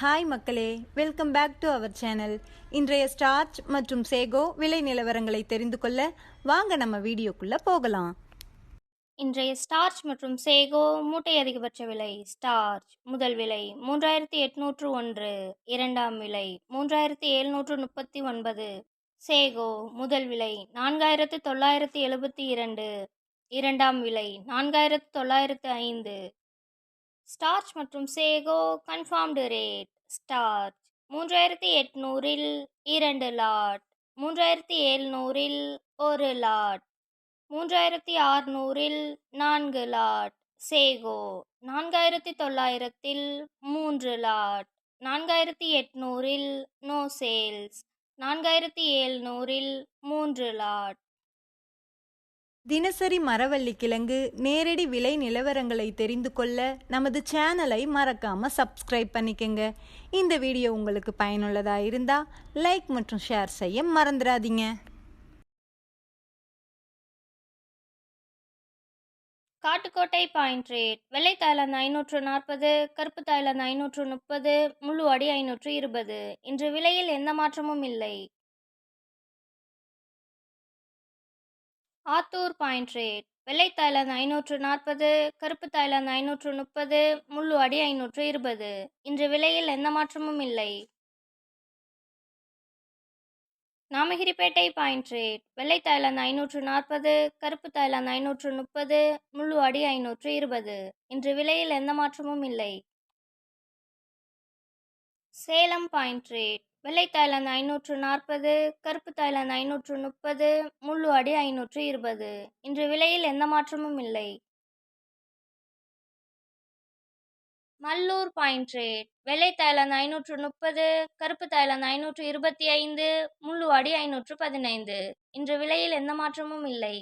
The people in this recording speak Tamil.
ஹாய் மக்களே, welcome back to our channel. இன்றைய ஸ்டார்ச் மற்றும் சேகோ விலை நிலவரங்களை தெரிந்து கொள்ள வாங்க நம்ம வீடியோக்குள்ள போகலாம். இன்றைய ஸ்டார்ச் மற்றும் சேகோ மூட்டை அதிகபட்ச விலை. ஸ்டார்ச் முதல் விலை 3801, இரண்டாம் விலை 3739. சேகோ முதல் விலை 4972, இரண்டாம் விலை 4905. ஸ்டார்ச் மற்றும் சேகோ கன்ஃபார்ம்டு ரேட். ஸ்டார்ச் 3800-இல் 2 லாட், 3700-இல் 1 லாட், 3600-இல் 4 லாட். சேகோ 4900-இல் 3 லாட், 4800-இல் நோ சேல்ஸ், 4700-இல் 3 லாட். தினசரி மரவள்ளி கிழங்கு நேரடி விலை நிலவரங்களை தெரிந்து கொள்ள நமது சேனலை மறக்காம சப்ஸ்கிரைப் பண்ணிக்கங்க. இந்த வீடியோ உங்களுக்கு பயனுள்ளதாக இருந்தால் லைக் மற்றும் ஷேர் செய்ய மறந்துடாதீங்க. Kattukottai point rate. வெள்ளை தாய்லாந்து 540, கருப்பு தாய்லாந்து 530, முழு அடி 520. இன்று விலையில் எந்த மாற்றமும் இல்லை. Attur point rate. வெள்ளை தாய்லாந்து 540, கருப்பு தாய்லாந்து 530, முழு அடி 520. இன்று விலையில் எந்த மாற்றமும் இல்லை. Namagiripettai point rate. வெள்ளை தாய்லாந்து 540, கருப்பு தாய்லாந்து 530, முழு அடி 520. இன்று விலையில் எந்த மாற்றமும் இல்லை. Salem point rate. வெள்ளை தாய்லாந்து 540, கருப்பு தாய்லாந்து 530, முழு அடி 520. இன்று விலையில் எந்த மாற்றமும் இல்லை. Mallur point rate. வெள்ளை தாய்லாந்து 530, கருப்பு தாய்லாந்து 525, முழு அடி 515. இன்று விலையில் எந்த மாற்றமும் இல்லை.